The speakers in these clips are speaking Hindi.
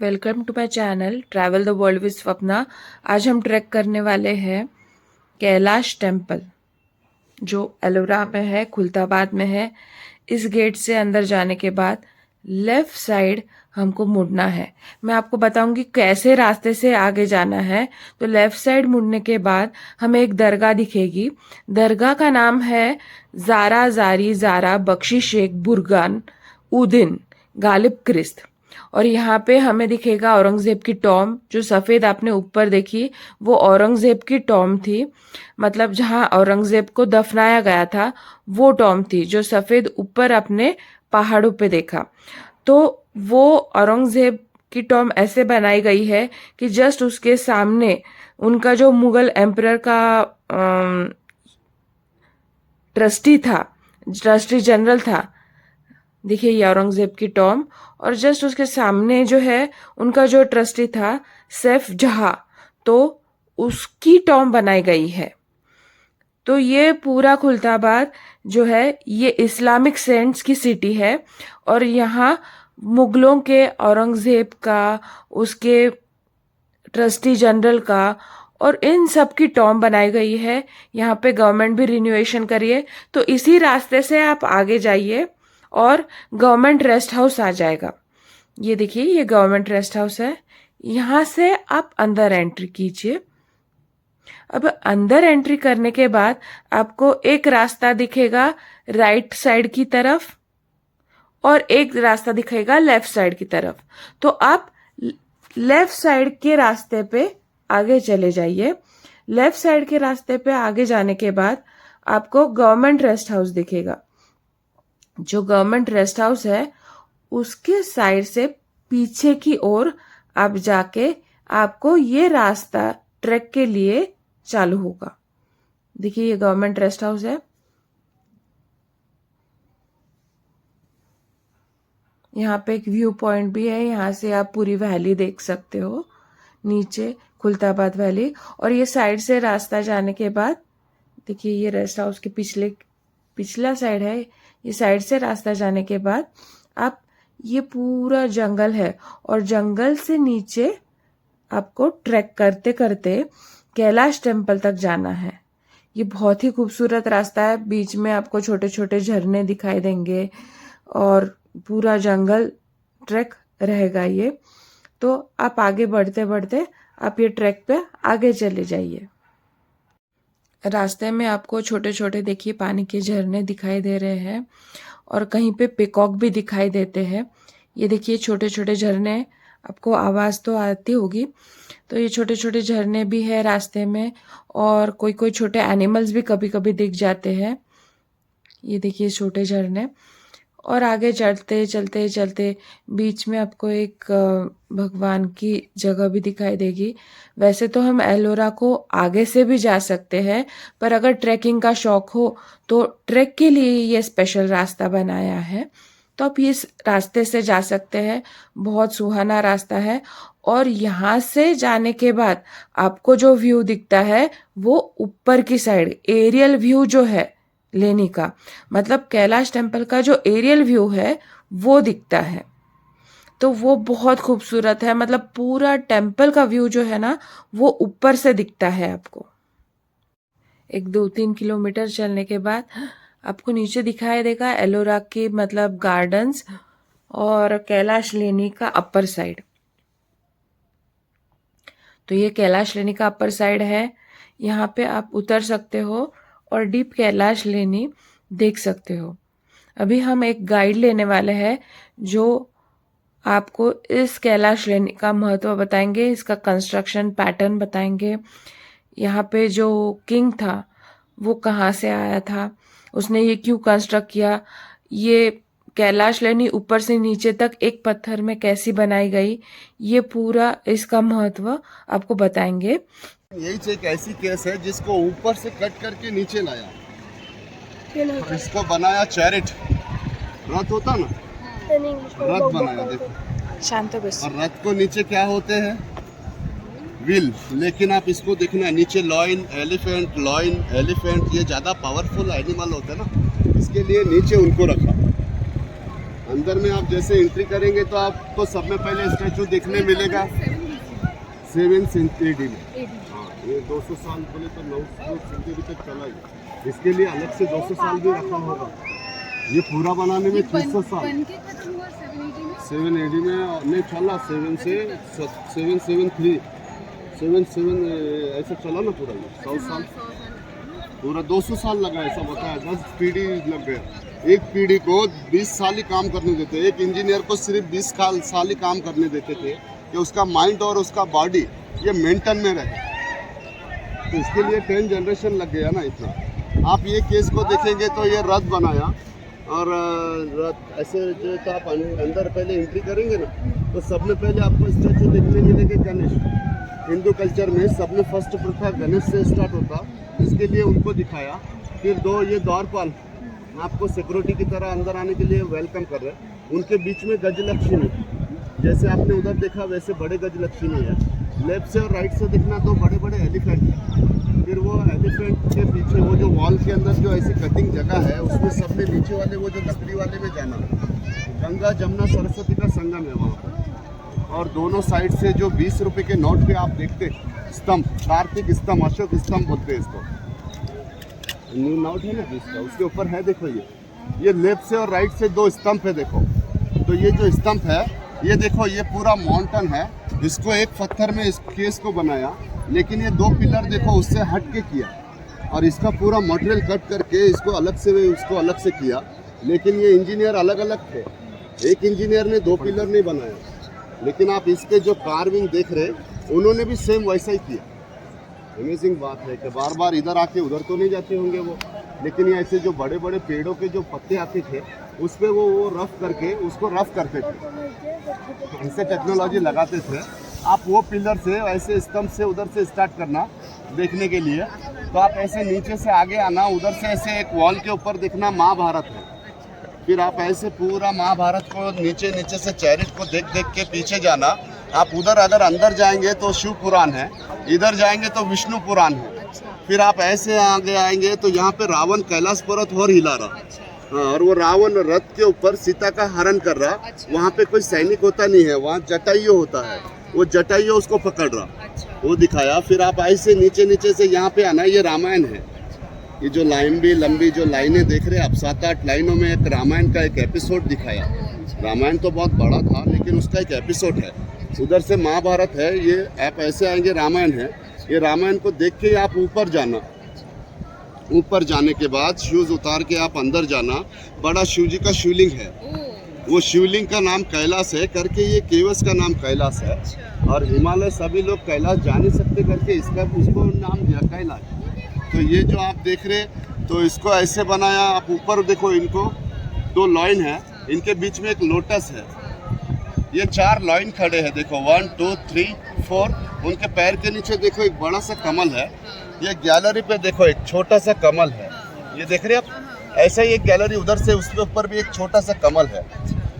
Welcome to my channel travel the world with Swapna. आज हम ट्रैक करने वाले हैं कैलाश टेम्पल, जो एलोरा में है, खुलताबाद में है। इस गेट से अंदर जाने के बाद लेफ्ट साइड हमको मुड़ना है। मैं आपको बताऊंगी कैसे रास्ते से आगे जाना है। तो लेफ्ट साइड मुड़ने के बाद हमें एक दरगाह दिखेगी। दरगाह का नाम है ज़ारा ज़ारी ज़ारा बख्शी शेख बुरगान उदिन गालिब क्रिस्त। और यहाँ पे हमें दिखेगा औरंगजेब की टॉम। जो सफ़ेद आपने ऊपर देखी वो औरंगजेब की टॉम थी, मतलब जहाँ औरंगजेब को दफनाया गया था वो टॉम थी, जो सफ़ेद ऊपर अपने पहाड़ों पे देखा। तो वो औरंगजेब की टॉम ऐसे बनाई गई है कि जस्ट उसके सामने उनका जो मुगल एम्परर का ट्रस्टी था, ट्रस्टी जनरल था, देखिए ये औरंगजेब की टॉम। और जस्ट उसके सामने जो है उनका जो ट्रस्टी था सैफ जहां, तो उसकी टॉम बनाई गई है। तो ये पूरा खुलताबाद जो है ये इस्लामिक सेंट्स की सिटी है। और यहाँ मुगलों के, औरंगजेब का, उसके ट्रस्टी जनरल का और इन सब की टॉम बनाई गई है। यहाँ पे गवर्नमेंट भी रिन्यूएशन करिए। तो इसी रास्ते से आप आगे जाइए और गवर्नमेंट रेस्ट हाउस आ जाएगा। ये देखिए ये गवर्नमेंट रेस्ट हाउस है। यहाँ से आप अंदर एंट्री कीजिए। अब अंदर एंट्री करने के बाद आपको एक रास्ता दिखेगा राइट साइड की तरफ और एक रास्ता दिखेगा लेफ्ट साइड की तरफ। तो आप लेफ्ट साइड के रास्ते पे आगे चले जाइए। लेफ्ट साइड के रास्ते पे आगे जाने के बाद आपको गवर्नमेंट रेस्ट हाउस दिखेगा। जो गवर्नमेंट रेस्ट हाउस है उसके साइड से पीछे की ओर आप जाके आपको ये रास्ता ट्रैक के लिए चालू होगा। देखिए ये गवर्नमेंट रेस्ट हाउस है। यहाँ पे एक व्यू पॉइंट भी है, यहाँ से आप पूरी वैली देख सकते हो, नीचे खुलताबाद वैली। और ये साइड से रास्ता जाने के बाद देखिए ये रेस्ट हाउस के पिछला साइड है। ये साइड से रास्ता जाने के बाद आप, ये पूरा जंगल है और जंगल से नीचे आपको ट्रैक करते करते कैलाश टेम्पल तक जाना है। ये बहुत ही खूबसूरत रास्ता है। बीच में आपको छोटे छोटे झरने दिखाई देंगे और पूरा जंगल ट्रैक रहेगा ये। तो आप आगे बढ़ते बढ़ते आप ये ट्रैक पे आगे चले जाइए। रास्ते में आपको छोटे छोटे देखिए पानी के झरने दिखाई दे रहे हैं और कहीं पे पिकॉक भी दिखाई देते हैं। ये देखिए छोटे छोटे झरने, आपको आवाज़ तो आती होगी। तो ये छोटे छोटे झरने भी है रास्ते में और कोई कोई छोटे एनिमल्स भी कभी कभी दिख जाते हैं। ये देखिए छोटे झरने। और आगे चलते चलते चलते बीच में आपको एक भगवान की जगह भी दिखाई देगी। वैसे तो हम एलोरा को आगे से भी जा सकते हैं, पर अगर ट्रैकिंग का शौक हो तो ट्रैक के लिए ये स्पेशल रास्ता बनाया है। तो आप इस रास्ते से जा सकते हैं। बहुत सुहाना रास्ता है। और यहाँ से जाने के बाद आपको जो व्यू दिखता है वो ऊपर की साइड एरियल व्यू जो है लेने का, मतलब कैलाश टेम्पल का जो एरियल व्यू है वो दिखता है। तो वो बहुत खूबसूरत है। मतलब पूरा टेम्पल का व्यू जो है ना वो ऊपर से दिखता है आपको। 1-2-3 किलोमीटर चलने के बाद आपको नीचे दिखाई देगा एलोरा की मतलब गार्डन्स और कैलाश लेनी का अपर साइड। तो ये कैलाश लेनी का अपर साइड है। यहाँ पे आप उतर सकते हो और डीप कैलाश लेनी देख सकते हो। अभी हम एक गाइड लेने वाले हैं जो आपको इस कैलाश लेनी का महत्व बताएंगे, इसका कंस्ट्रक्शन पैटर्न बताएंगे। यहाँ पे जो किंग था वो कहाँ से आया था, उसने ये क्यों कंस्ट्रक्ट किया, ये कैलाश लेनी ऊपर से नीचे तक एक पत्थर में कैसी बनाई गई, ये पूरा इसका महत्व आपको बताएंगे। यही एक ऐसी केस है जिसको ऊपर से कट करके नीचे लाया, इसको बनाया चैरिट, रथ होता ना, रथ बनाया। देखो शांत बस। और रथ को नीचे क्या होते हैं, व्हील। लेकिन आप इसको देखना नीचे लॉइन एलिफेंट ये ज़्यादा पावरफुल एनिमल होते हैं ना, इसके लिए नीचे उनको रखा। अंदर में आप जैसे एंट्री करेंगे तो आपको सब में पहले स्टैचू देखने मिलेगा 7th AD में। हाँ, ये 200 साल बोले तो 900 सेंचुरी तक चला ही। इसके लिए अलग से 200 साल भी रखा होगा। ये पूरा बनाने में 600 साल। 7 AD में नहीं चला, 7 ऐसे चला ना पूरा, ये 100 साल पूरा 200 साल लगा ऐसा बताया। 10 पीढ़ी लग गया। एक पीढ़ी को 20 साल ही काम करने देते, एक इंजीनियर को सिर्फ 20 साल ही काम करने देते थे कि उसका माइंड और उसका बॉडी ये मेंटेन में रहे। तो इसके लिए 10 जनरेशन लग गया ना इतना। आप ये केस को देखेंगे तो ये रथ बनाया, और रथ ऐसे जो तो आप अंदर पहले एंट्री करेंगे ना तो सब में पहले आपको स्टैचू देखने मिलेंगे गणेश। हिंदू कल्चर में सब में फर्स्ट प्रथा गणेश से स्टार्ट होता, इसके लिए उनको दिखाया। फिर दो ये द्वारपाल आपको सिक्योरिटी की तरह अंदर आने के लिए वेलकम कर रहे हैं। उनके बीच में गजलक्ष्मी, जैसे आपने उधर देखा वैसे बड़े गजलक्ष्मी है। लेफ्ट से और राइट से देखना तो बड़े बड़े एलिफेंट है। फिर वो एलिफेंट के पीछे वो जो वॉल के अंदर जो ऐसी कटिंग जगह है उसमें सब में नीचे वाले वो जो लकड़ी वाले में जाना, गंगा जमुना सरस्वती का संगम है वहाँ पर। और दोनों साइड से जो 20 रुपए के नोट पे आप देखते स्तंभ, कार्तिक स्तंभ, अशोक स्तंभ बोलते हैं इसको, न्यू नोट है ना 20 का, उसके ऊपर है देखो ये लेफ्ट से और राइट से 2 स्तंभ है देखो। तो ये जो स्तंभ है ये देखो, ये पूरा माउंटेन है। इसको एक पत्थर में इस केस को बनाया, लेकिन ये 2 पिलर देखो उससे हट के किया, और इसका पूरा मटेरियल कट करके इसको अलग से किया। लेकिन ये इंजीनियर अलग अलग थे, एक इंजीनियर ने 2 पिलर नहीं बनाया, लेकिन आप इसके जो कार्विंग देख रहे उन्होंने भी सेम वैसा ही किया। अमेजिंग बात है कि बार बार इधर आके उधर तो नहीं जाते होंगे वो, लेकिन ये ऐसे जो बड़े बड़े पेड़ों के जो पत्ते आते थे उस पर वो रफ करके उसको रफ करते थे, ऐसे टेक्नोलॉजी लगाते थे। आप वो पिलर से ऐसे स्तंभ से उधर से स्टार्ट करना देखने के लिए, तो आप ऐसे नीचे से आगे आना, उधर से ऐसे एक वॉल के ऊपर देखना महाभारत है। फिर आप ऐसे पूरा महाभारत को नीचे से चैरिट को देख के पीछे जाना। आप उधर अगर अंदर जाएंगे तो शिव पुराण है, इधर जाएंगे तो विष्णु पुराण है। फिर आप ऐसे आगे आएंगे तो यहाँ पे रावण कैलाश पर्वत और हिला रहा, और वो रावण रथ के ऊपर सीता का हरण कर रहा। वहाँ पे कोई सैनिक होता नहीं है, वहाँ जटायु होता है, वो जटायु उसको पकड़ रहा, वो दिखाया। फिर आप ऐसे नीचे से यहाँ पे आना, ये रामायण है। ये जो लंबी जो लाइनें देख रहे हैं आप, 7-8 लाइनों में एक रामायण का एक एपिसोड दिखाया। रामायण तो बहुत बड़ा था, लेकिन उसका एक एपिसोड है। उधर से महाभारत है, ये आप ऐसे आएंगे रामायण है। ये रामायण को देख के आप ऊपर जाना, ऊपर जाने के बाद शूज उतार के आप अंदर जाना। बड़ा शिव जी का शिवलिंग है, वो शिवलिंग का नाम कैलाश है करके, ये केवस का नाम कैलाश है। और हिमालय सभी लोग कैलाश जा नहीं सकते करके उसको नाम दिया कैलाश। तो ये जो आप देख रहे, तो इसको ऐसे बनाया। आप ऊपर देखो, इनको 2 लाइन है, इनके बीच में एक लोटस है। ये 4 लाइन खड़े हैं देखो, 1 2 3 4। उनके पैर के नीचे देखो एक बड़ा सा कमल है। ये गैलरी पे देखो एक छोटा सा कमल है, ये देख रहे हैं आप। ऐसा ही एक गैलरी उधर से, उसके ऊपर भी एक छोटा सा कमल है।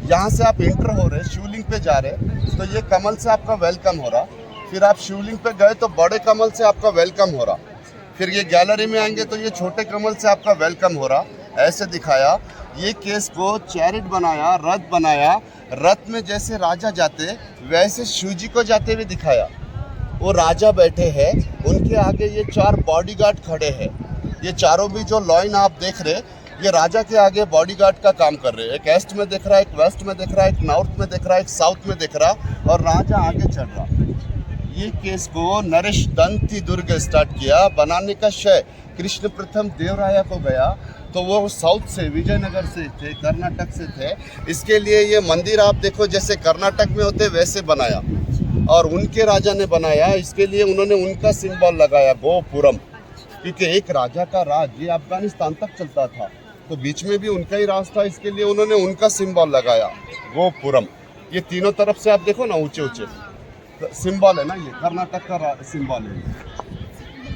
यहाँ से आप एंटर हो रहे, शिवलिंग पे जा रहे, तो ये कमल से आपका वेलकम हो रहा। फिर आप शिवलिंग पे गए तो बड़े कमल से आपका वेलकम हो रहा। फिर ये गैलरी में आएंगे तो ये छोटे कमल से आपका वेलकम हो रहा। ऐसे दिखाया। ये केस को चैरिट बनाया, रथ बनाया। रथ में जैसे राजा जाते वैसे शिव जी को जाते हुए दिखाया। वो राजा बैठे हैं, उनके आगे ये 4 बॉडीगार्ड खड़े हैं। ये चारों भी जो लाइन आप देख रहे, ये राजा के आगे बॉडीगार्ड का काम कर रहे हैं। एक ईस्ट में दिख रहा है, एक वेस्ट में दिख रहा है, एक नॉर्थ में दिख रहा है, एक साउथ में दिख रहा, और राजा आगे चढ़ रहा। ये केस को नरेश दंती दुर्ग स्टार्ट किया बनाने का श्रेय कृष्ण प्रथम देवराया को गया। तो वो साउथ से, विजयनगर से थे, कर्नाटक से थे। इसके लिए ये मंदिर आप देखो जैसे कर्नाटक में होते वैसे बनाया, और उनके राजा ने बनाया। इसके लिए उन्होंने उनका सिंबल लगाया गोपुरम, क्योंकि एक राजा का राज ये अफगानिस्तान तक चलता था, तो बीच में भी उनका ही राज था। इसके लिए उन्होंने उनका सिंबल लगाया गोपुरम। ये तीनों तरफ से आप देखो ना, ऊंचे ऊंचे सिंबल है ना, ये कर्नाटक का सिंबल है।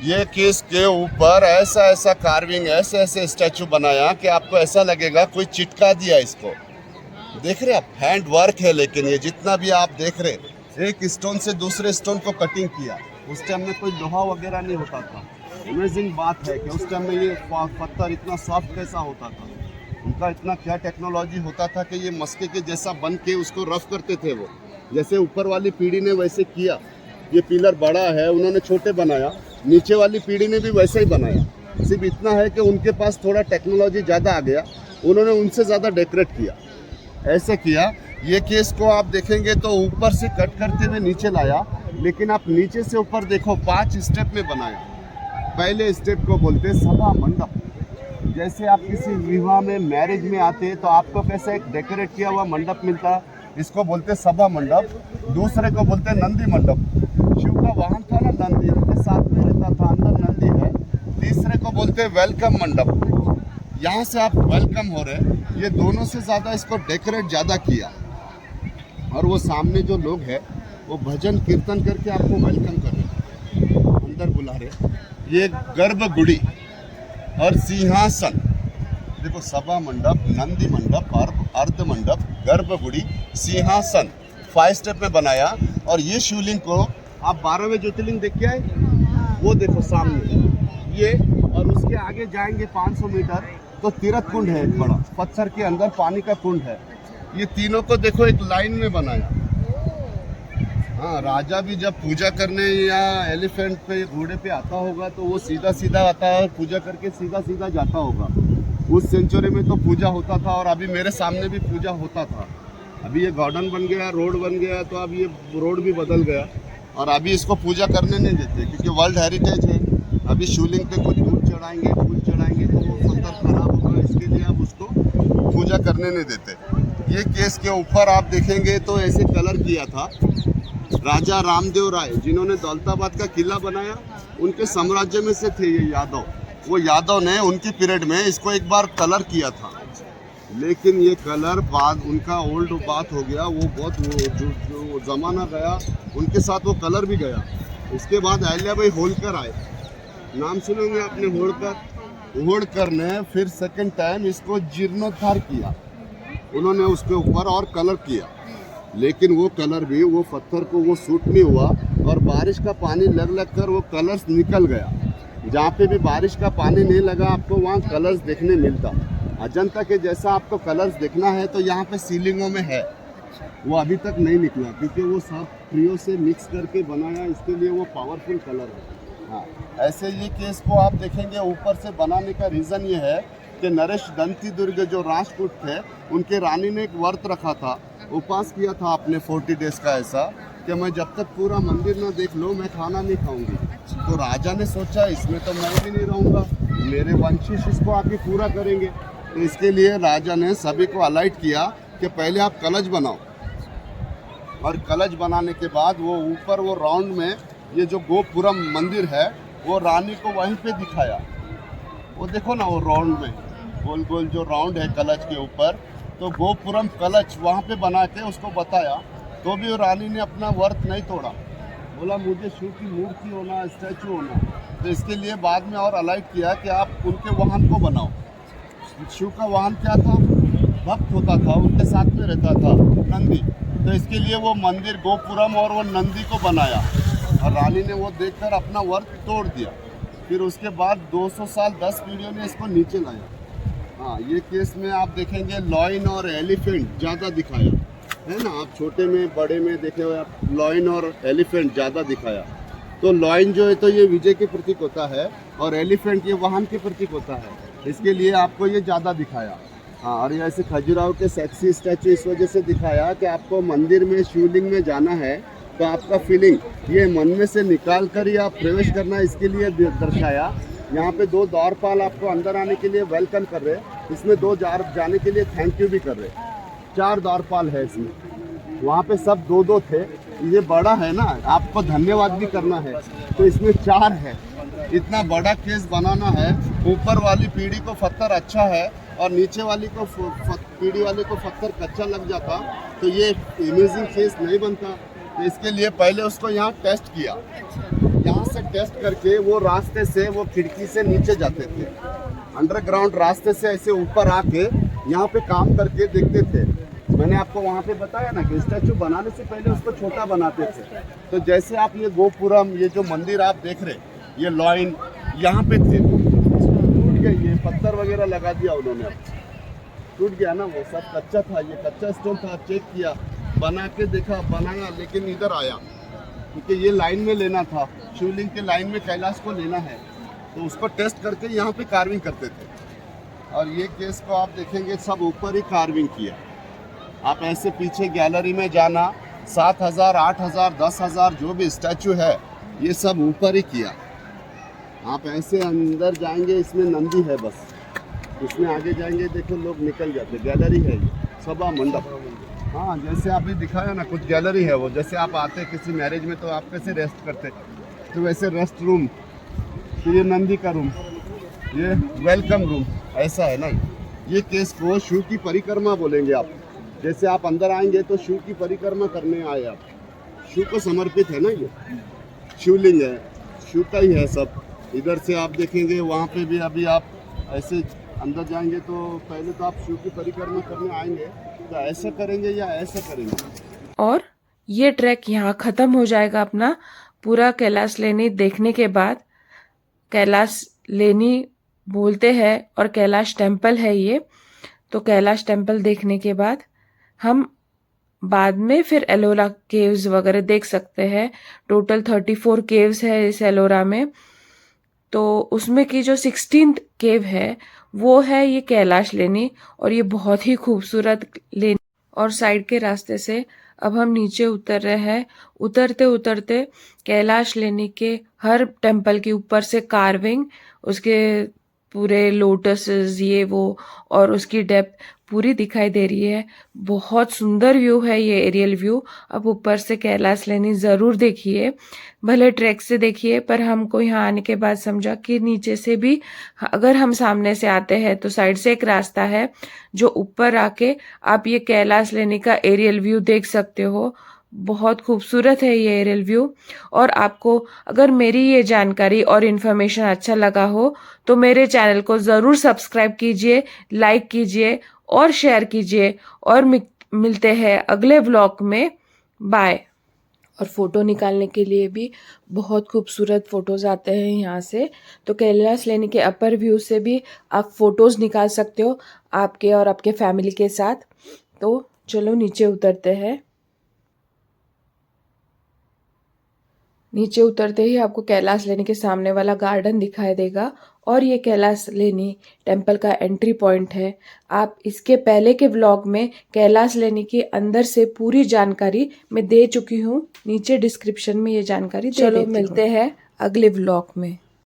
ये केस के ऊपर ऐसा ऐसा कार्विंग, ऐसे ऐसे स्टैचू बनाया कि आपको ऐसा लगेगा कोई चिटका दिया इसको। देख रहे आप, हैंड वर्क है। लेकिन ये जितना भी आप देख रहे, एक स्टोन से दूसरे स्टोन को कटिंग किया। उस टाइम में कोई लोहा वगैरह नहीं होता था। अमेजिंग बात है कि उस टाइम में ये पत्थर इतना सॉफ्ट कैसा होता था। उनका इतना क्या टेक्नोलॉजी होता था कि ये मस्के के जैसा बन के उसको रफ करते थे वो। जैसे ऊपर वाली पीढ़ी ने वैसे किया, ये पिलर बड़ा है उन्होंने छोटे बनाया, नीचे वाली पीढ़ी ने भी वैसे ही बनाया। सिर्फ इतना है कि उनके पास थोड़ा टेक्नोलॉजी ज़्यादा आ गया, उन्होंने उनसे ज़्यादा डेकोरेट किया, ऐसे किया। ये केस को आप देखेंगे तो ऊपर से कट करते हुए नीचे लाया, लेकिन आप नीचे से ऊपर देखो 5 स्टेप में बनाया। पहले स्टेप को बोलते सभा मंडप। जैसे आप किसी विवाह में मैरिज में आते तो आपको कैसे एक डेकोरेट किया हुआ मंडप मिलता, इसको बोलते सभा मंडप। दूसरे को बोलते नंदी मंडप। शिव का वाहन था ना नंदी, उनके साथ में रहता था, अंदर नंदी है। तीसरे को बोलते वेलकम मंडप, यहाँ से आप वेलकम हो रहे। ये दोनों से ज़्यादा इसको डेकोरेट ज़्यादा किया, और वो सामने जो लोग हैं वो भजन कीर्तन करके आपको वेलकम कर रहे, अंदर बुला रहे। ये गर्भगुड़ी और सिंहासन, देखो सभा मंडप, नंदी मंडप, अर्ध मंडप, गर्भगुड़ी, सिंहासन 5 स्टेप में बनाया। और ये शिवलिंग को आप 12वें ज्योतिर्लिंग देख के आए, वो देखो सामने ये। और उसके आगे जाएंगे 500 मीटर तो तीर्थ कुंड है, एक बड़ा पत्थर के अंदर पानी का कुंड है। ये तीनों को देखो एक लाइन में बनाया। हाँ, राजा भी जब पूजा करने या एलिफेंट पे घोड़े पे आता होगा तो वो सीधा सीधा आता है, पूजा करके सीधा सीधा जाता होगा। उस सेंचुरी में तो पूजा होता था, और अभी मेरे सामने भी पूजा होता था। अभी ये गार्डन बन गया, रोड बन गया, तो अब ये रोड भी बदल गया, और अभी इसको पूजा करने नहीं देते क्योंकि वर्ल्ड हेरिटेज है। अभी शिवलिंग पे कुछ दूध चढ़ाएंगे, फूल चढ़ाएंगे तो वो पत्थर खराब होगा, इसके लिए अब उसको पूजा करने नहीं देते। ये केस के ऊपर आप देखेंगे तो ऐसे कलर किया था राजा रामदेव राय, जिन्होंने दौलताबाद का किला बनाया, उनके साम्राज्य में से थे ये यादव। वो यादव ने उनके पीरियड में इसको एक बार कलर किया था, लेकिन ये कलर बाद उनका ओल्ड बात हो गया। वो बहुत जो ज़माना गया उनके साथ वो कलर भी गया। इसके बाद अहिल्याबाई होलकर आए, नाम सुनेंगे आपने, होलकर ने फिर सेकंड टाइम इसको जीर्णोद्धार किया, उन्होंने उसके ऊपर और कलर किया। लेकिन वो कलर भी वो पत्थर को वो सूट नहीं हुआ, और बारिश का पानी लग लग कर वो कलर्स निकल गया। जहाँ पे भी बारिश का पानी नहीं लगा आपको वहाँ कलर्स देखने मिलता। अजंता के जैसा आपको कलर्स देखना है तो यहाँ पे सीलिंगों में है, वो अभी तक नहीं निकला क्योंकि वो सब ट्रियो से मिक्स करके बनाया, इसके लिए वो पावरफुल कलर है। हाँ, ऐसे ये केस को आप देखेंगे ऊपर से बनाने का रीज़न ये है कि नरेश दंती दुर्ग जो राजपूत थे, उनके रानी ने एक व्रत रखा था, उपवास किया था आपने 40 डेज का, ऐसा कि मैं जब तक पूरा मंदिर ना देख लो मैं खाना नहीं खाऊंगी। तो राजा ने सोचा इसमें तो मैं भी नहीं रहूँगा, मेरे वंशिश इसको आके पूरा करेंगे। तो इसके लिए राजा ने सभी को अलाइट किया कि पहले आप कलश बनाओ, और कलश बनाने के बाद वो ऊपर वो राउंड में ये जो गोपुरम मंदिर है वो रानी को वहीं पे दिखाया। वो देखो ना वो राउंड में गोल गोल जो राउंड है कलश के ऊपर, तो गोपुरम कलश वहाँ पे बना के उसको बताया। तो भी रानी ने अपना व्रत नहीं तोड़ा, बोला मुझे शिव की मूर्ति होना, स्टैचू होना। तो इसके लिए बाद में और अलाइट किया कि आप उनके वाहन को बनाओ। शिव का वाहन क्या था, भक्त होता था, उनके साथ में रहता था नंदी। तो इसके लिए वो मंदिर गोपुरम और वो नंदी को बनाया, और रानी ने वो देखकर अपना व्रत तोड़ दिया। फिर उसके बाद 200 साल 10 पीढ़ियों ने इसको नीचे लाया। हाँ, ये केस में आप देखेंगे लॉइन और एलिफेंट ज़्यादा दिखाया है ना, आप छोटे में बड़े में देखे हुए आप लॉइन और एलिफेंट ज़्यादा दिखाया। तो लॉइन जो है तो ये विजय के प्रतीक होता है, और एलिफेंट ये वाहन के प्रतीक होता है, इसके लिए आपको ये ज़्यादा दिखाया। हाँ, और ये ऐसे खजुराहो के सेक्सी स्टैचू इस वजह से दिखाया कि आपको मंदिर में शिवलिंग में जाना है तो आपका फीलिंग ये मन में से निकाल कर ही आप प्रवेश करना, इसके लिए दर्शाया। यहाँ पे 2 द्वारपाल आपको अंदर आने के लिए वेलकम कर रहे, इसमें 2 जाने के लिए थैंक यू भी कर रहे। 4 द्वारपाल है इसमें, वहाँ पे सब 2-2 थे। ये बड़ा है ना, आपको धन्यवाद भी करना है, तो इसमें 4 है। इतना बड़ा केस बनाना है, ऊपर वाली पीढ़ी को पत्थर अच्छा है और नीचे वाली को पीढ़ी वाले को पत्थर कच्चा लग जाता तो ये इमेजिंग केस नहीं बनता। तो इसके लिए पहले उसको यहाँ टेस्ट किया, यहाँ से टेस्ट करके वो रास्ते से वो खिड़की से नीचे जाते थे, अंडरग्राउंड रास्ते से ऐसे ऊपर आके यहाँ पे काम करके देखते थे। मैंने आपको वहाँ पे बताया ना कि स्टैचू बनाने से पहले उसको छोटा बनाते थे। तो जैसे आप ये गोपुरम, ये जो मंदिर आप देख रहे, ये लॉइन यहाँ पे थे, टूट गए, ये पत्थर वगैरह लगा दिया उन्होंने। टूट गया ना, वो सब कच्चा था, ये कच्चा स्टोन था, चेक किया, बना के देखा, बनाया, लेकिन इधर आया क्योंकि ये लाइन में लेना था, शिवलिंग के लाइन में कैलाश को लेना है, तो उसको टेस्ट करके यहाँ पे कार्विंग करते थे। और ये केस को आप देखेंगे सब ऊपर ही कार्विंग किया। आप ऐसे पीछे गैलरी में जाना, 7,000, 8,000, 10,000 जो भी स्टैचू है ये सब ऊपर ही किया। आप ऐसे अंदर जाएंगे, इसमें नंदी है बस, इसमें आगे जाएंगे देखो लोग निकल जाते, गैलरी है ये सभा मंडप। हाँ, जैसे अभी दिखाया ना, कुछ गैलरी है वो, जैसे आप आते किसी मैरिज में तो आप कैसे रेस्ट करते, तो वैसे रेस्ट रूम, फिर ये नंदी का रूम, ये वेलकम रूम, ऐसा है ना। ये केस को शिव की परिक्रमा बोलेंगे आप। जैसे आप अंदर आएंगे तो शिव की परिक्रमा करने आए आप, शिव को समर्पित है ना, ये शिवलिंग है, शिव का ही है सब। इधर से आप देखेंगे वहाँ पे भी, अभी आप ऐसे अंदर जाएंगे तो पहले तो आप शिव की परिक्रमा करने आएंगे, तो ऐसा करेंगे या ऐसा करेंगे। और ये ट्रैक यहाँ खत्म हो जाएगा अपना पूरा कैलाश लेनी देखने के बाद। कैलाश लेनी बोलते हैं और कैलाश टेम्पल है ये, तो कैलाश टेम्पल देखने के बाद हम बाद में फिर एलोरा केव्स वगैरह देख सकते हैं। टोटल 34 केव्स है इस एलोरा में, तो उसमें की जो 16th केव है वो है ये कैलाश लेनी, और ये बहुत ही खूबसूरत लेनी। और साइड के रास्ते से अब हम नीचे उतर रहे हैं। उतरते उतरते कैलाश लेनी के हर टेम्पल के ऊपर से कार्विंग, उसके पूरे लोटसेस ये वो, और उसकी डेप्थ पूरी दिखाई दे रही है। बहुत सुंदर व्यू है ये एरियल व्यू। अब ऊपर से कैलाश लेनी ज़रूर देखिए, भले ट्रैक से देखिए, पर हमको यहाँ आने के बाद समझा कि नीचे से भी अगर हम सामने से आते हैं तो साइड से एक रास्ता है जो ऊपर आके आप ये कैलाश लेनी का एरियल व्यू देख सकते हो। बहुत खूबसूरत है ये एरियल व्यू। और आपको अगर मेरी ये जानकारी और इन्फॉर्मेशन अच्छा लगा हो तो मेरे चैनल को ज़रूर सब्सक्राइब कीजिए, लाइक कीजिए और शेयर कीजिए। और मिलते हैं अगले व्लॉग में। बाय। और फ़ोटो निकालने के लिए भी बहुत खूबसूरत फ़ोटोज़ आते हैं यहाँ से, तो कैलाश लेनी के अपर व्यू से भी आप फ़ोटोज़ निकाल सकते हो आपके और आपके फैमिली के साथ। तो चलो नीचे उतरते हैं। नीचे उतरते ही आपको कैलाश लेनी के सामने वाला गार्डन दिखाई देगा, और ये कैलाश लेनी टेम्पल का एंट्री पॉइंट है। आप इसके पहले के व्लॉग में कैलाश लेनी के अंदर से पूरी जानकारी मैं दे चुकी हूँ, नीचे डिस्क्रिप्शन में ये जानकारी दे देती हूँ। चलो मिलते हैं अगले व्लॉग में।